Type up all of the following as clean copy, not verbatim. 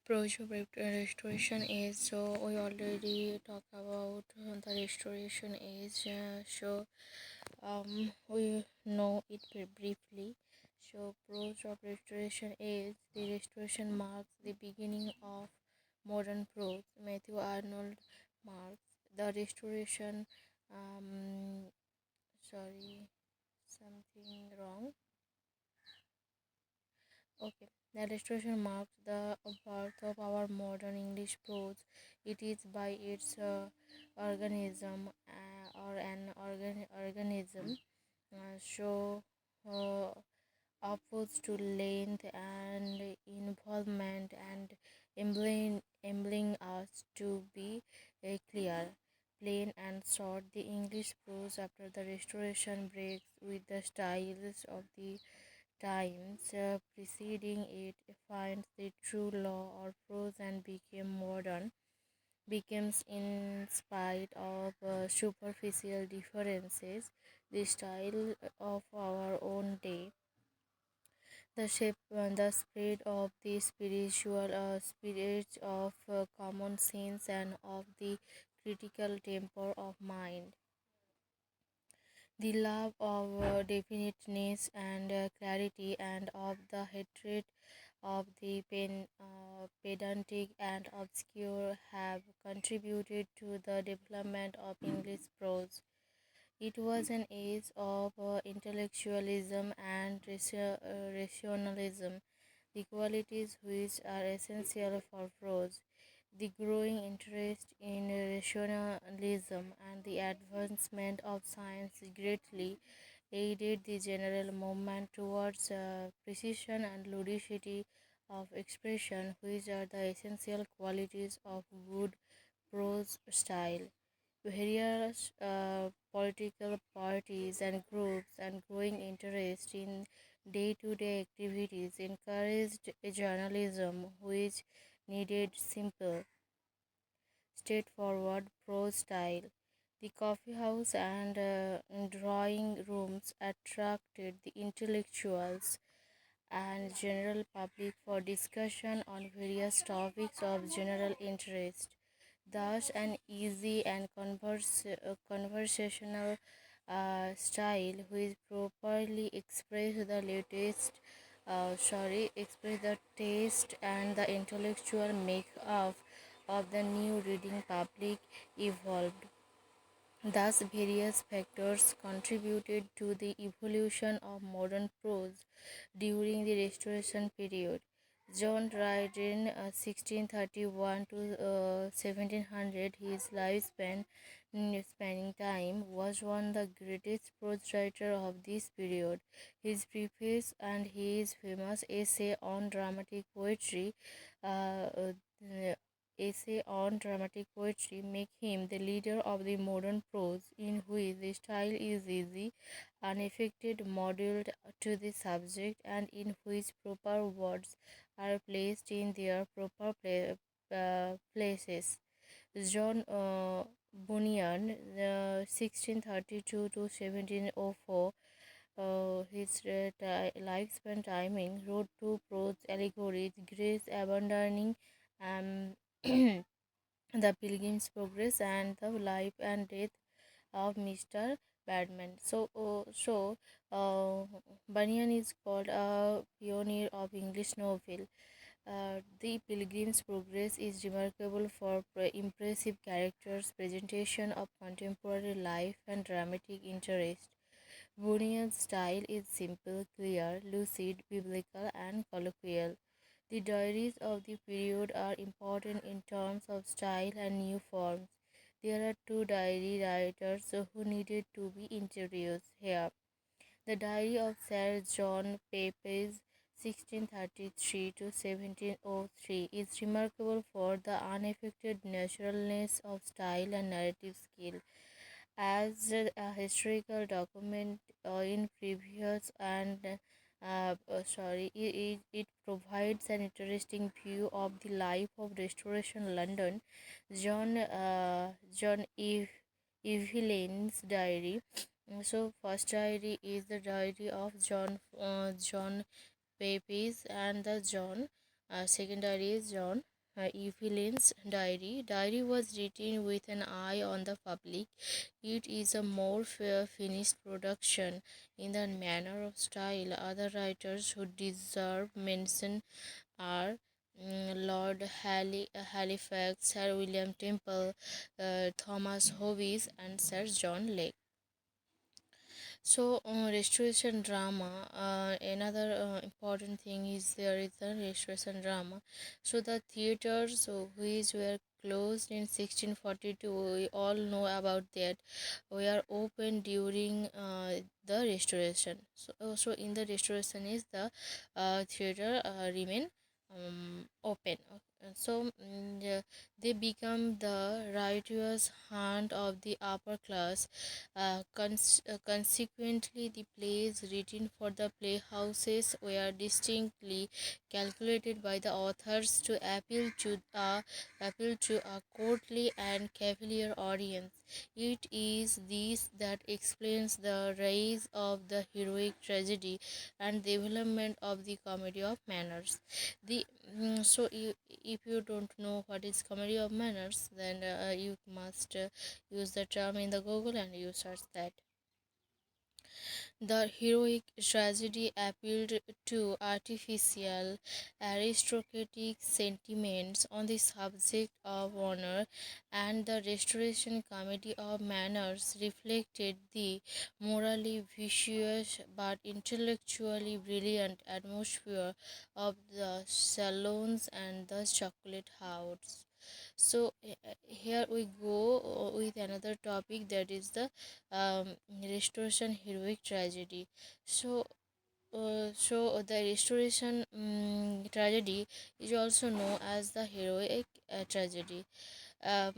Prose restoration age. So we already talked about the restoration age. We know it briefly. So prose of restoration age. The restoration marks the beginning of modern prose. Matthew Arnold marks the restoration. Um, sorry, something wrong. Okay. The restoration marks the birth of our modern English prose. It is by its organism or an organism show uh, opposed to length and involvement and enabling us to be clear, plain and short. The English prose after the restoration breaks with the styles of the times preceding it, finds the true law or prose and became modern, becomes in spite of superficial differences the style of our own day, the shape, the spread of the spiritual spirits of common sense and of the critical temper of mind, the love of definiteness and clarity, and of the hatred of the pedantic and obscure have contributed to the development of English prose. It was an age of intellectualism and rationalism, the qualities which are essential for prose. The growing interest in rationalism and the advancement of science greatly aided the general movement towards precision and lucidity of expression, which are the essential qualities of good prose style. Various political parties and groups and growing interest in day-to-day activities encouraged a journalism which needed simple, straightforward prose style. The coffee house and drawing rooms attracted the intellectuals and general public for discussion on various topics of general interest. Thus, an easy and conversational style which properly express the express the taste and the intellectual makeup of the new reading public evolved. Thus, various factors contributed to the evolution of modern prose during the Restoration period. John Dryden, 1631 to 1700, his lifespan spanning time, was one of the greatest prose writer of this period. His preface and his famous uh, uh, essay on dramatic poetry make him the leader of the modern prose, in which the style is easy, unaffected, modeled to the subject, and in which proper words are placed in their proper places. John Bunyan, 1632 to 1704, his lifespan timing, wrote two prose allegories, Grace Abandoning um, The Pilgrim's Progress and the Life and Death of Mr. Badman. Bunyan is called a pioneer of English novel. The Pilgrim's Progress is remarkable for impressive characters, presentation of contemporary life, and dramatic interest. Bunyan's style is simple, clear, lucid, biblical, and colloquial. The diaries of the period are important in terms of style and new forms. There are two diary writers who needed to be introduced here. The diary of Sir John Pepys, 1633 to 1703, is remarkable for the unaffected naturalness of style and narrative skill. As a historical document in previous and it provides an interesting view of the life of Restoration London. John Evelyn's diary. So first diary is the diary of John Pepys and the John. Second diary is John Evelyn's diary. Diary was written with an eye on the public. It is a more fair finished production in the manner of style. Other writers who deserve mention are Lord Halifax, Sir William Temple, Thomas Hobbes, and Sir John Lake. So, restoration drama. Another important thing is there is the restoration drama. So, the theaters which were closed in 1642, we all know about that, were open during the restoration. So in the restoration is the theater remain open. They become the righteous hunt of the upper class. Consequently, the plays written for the playhouses were distinctly calculated by the authors to appeal to a courtly and cavalier audience. It is this that explains the rise of the heroic tragedy and development of the comedy of manners. The so if you don't know what is comedy of manners, then you must use the term in the Google and you search that. The heroic tragedy appealed to artificial aristocratic sentiments on the subject of honor, and the restoration comedy of manners reflected the morally vicious but intellectually brilliant atmosphere of the salons and the chocolate house. So here we go with another topic, that is the um, restoration heroic tragedy. So the restoration tragedy is also known as the heroic tragedy. Um,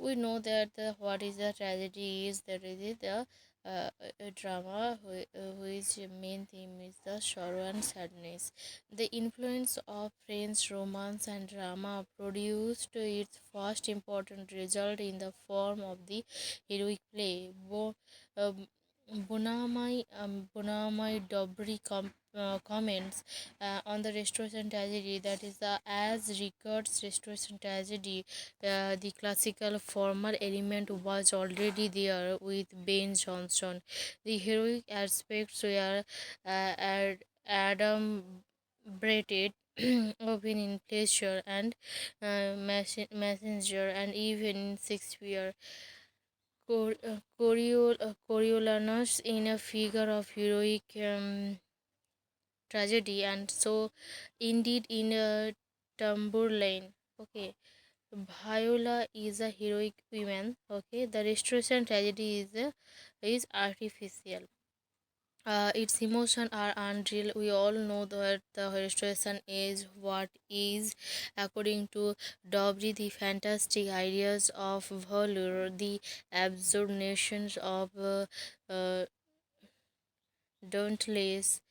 we know that what is the tragedy is that it is the drama which main theme is the sorrow and sadness. The influence of French romance and drama produced its first important result in the form of the heroic play. Um, Bonamai Dobry comments on the restoration tragedy, that is the as regards restoration tragedy, the classical formal element was already there with Ben Jonson. The heroic aspects were Adam Bretted, open in pleasure and messenger, and even Shakespeare. Coriolanus in a figure of heroic tragedy, and so indeed in a Tamburlaine. Okay, Viola is a heroic woman. Okay, the restoration tragedy is artificial. Its emotions are unreal. We all know that the restoration is what is, according to Dobry, the fantastic ideas of valor, the absurd nations of dauntless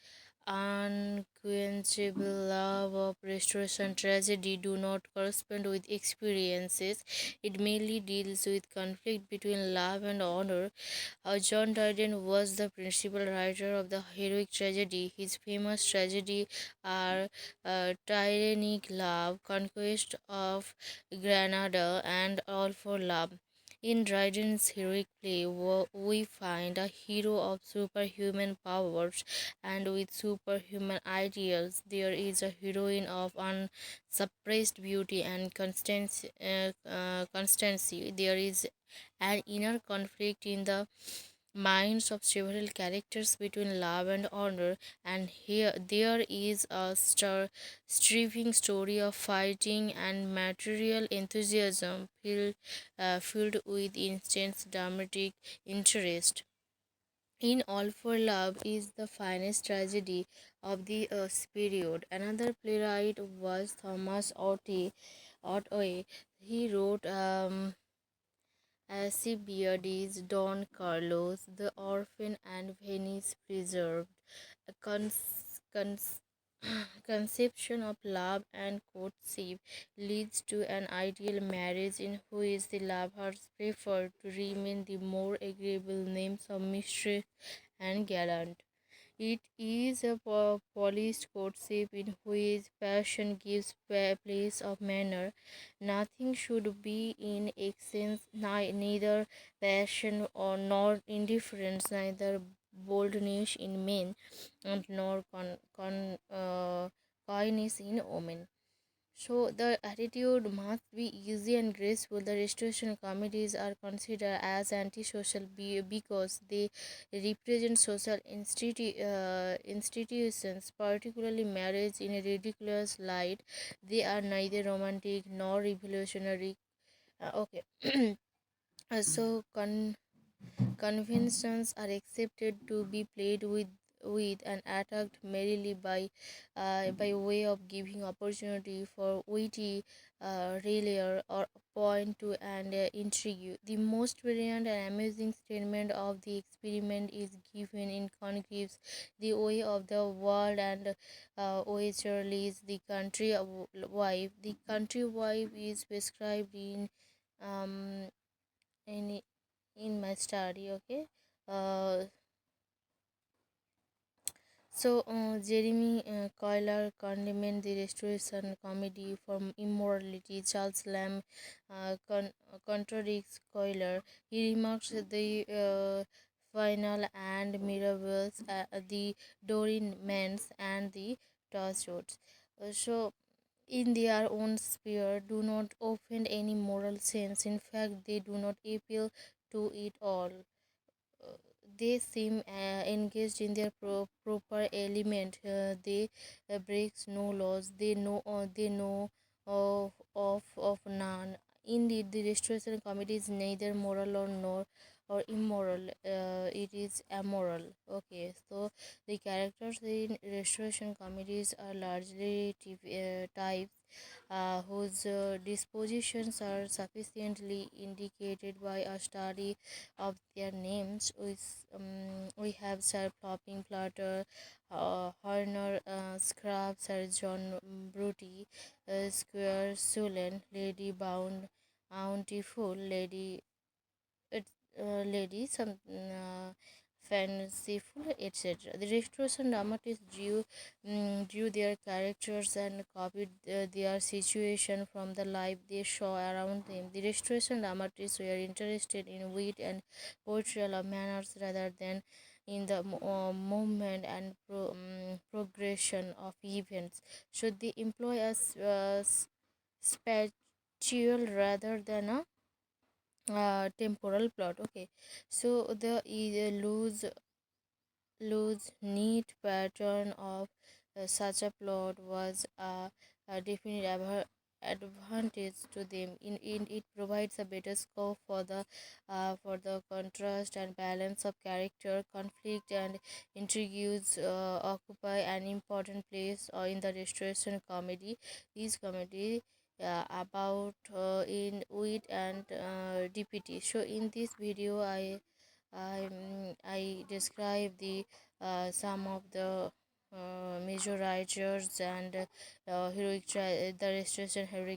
unquenchable love of restoration tragedy do not correspond with experiences. It mainly deals with conflict between love and honor. John Dryden was the principal writer of the heroic tragedy. His famous tragedy are Tyrannic Love, Conquest of Granada, and All for Love. In Dryden's heroic play, we find a hero of superhuman powers and with superhuman ideals. There is a heroine of unsuppressed beauty and constancy. There is an inner conflict in the minds of several characters between love and honor, and here there is a striving story of fighting and material enthusiasm filled with intense dramatic interest. In All for Love is the finest tragedy of the period. Another playwright was Thomas Otway. He wrote Alcibiades, Don Carlos, The Orphan, and Venice Preserved. A conception of love and courtship leads to an ideal marriage in which the lovers prefer to remain the more agreeable names of mistress and gallant. It is a polished courtship in which passion gives place of manner. Nothing should be in excess, neither passion or nor indifference, neither boldness in men, and nor coyness in women. So the attitude must be easy and graceful. The restoration committees are considered as antisocial because they represent social institutions, particularly marriage, in a ridiculous light. They are neither romantic nor revolutionary. Okay. So conventions are accepted to be played with and attacked merely by way of giving opportunity for witty raillery or point to and intrigue. The most brilliant and amazing statement of the experiment is given in Conclaves, The Way of the World, and Wacherley's The Country Wife. The country wife is prescribed um, in my study. Okay. uh, Jeremy Coyler condemned the Restoration Committee for immorality. Charles Lamb contradicts Coyler. He remarks the final and miracles, the Doreen Mans and the Tossroads. In their own sphere, do not offend any moral sense. In fact, they do not appeal to it all. uh, they seem engaged in their proper element. They breaks no laws. They know of none. Indeed, the restoration committee is neither moral or nor or immoral. It is amoral. Okay, so the characters in restoration committees are largely types whose dispositions are sufficiently indicated by a study of their names. We have Sir Plopping Platter, Horner, Scrub, Sir John Bruty, Square Sulen, Lady Bountiful, Lady some fanciful, etc. The restoration dramatists drew their characters and copied their situation from the life they saw around them. The restoration dramatists were interested in wit and portrayal of manners rather than in the movement and progression of events. Should they employ a spatial rather than a temporal plot? Okay, so the loose neat pattern of such a plot was a definite advantage to them. In it provides a better scope for the contrast and balance of character, conflict, and intrigues occupy an important place in the restoration comedy. These comedy about in wit and DPT. So in this video, I describe the some of the major writers and the restoration heroic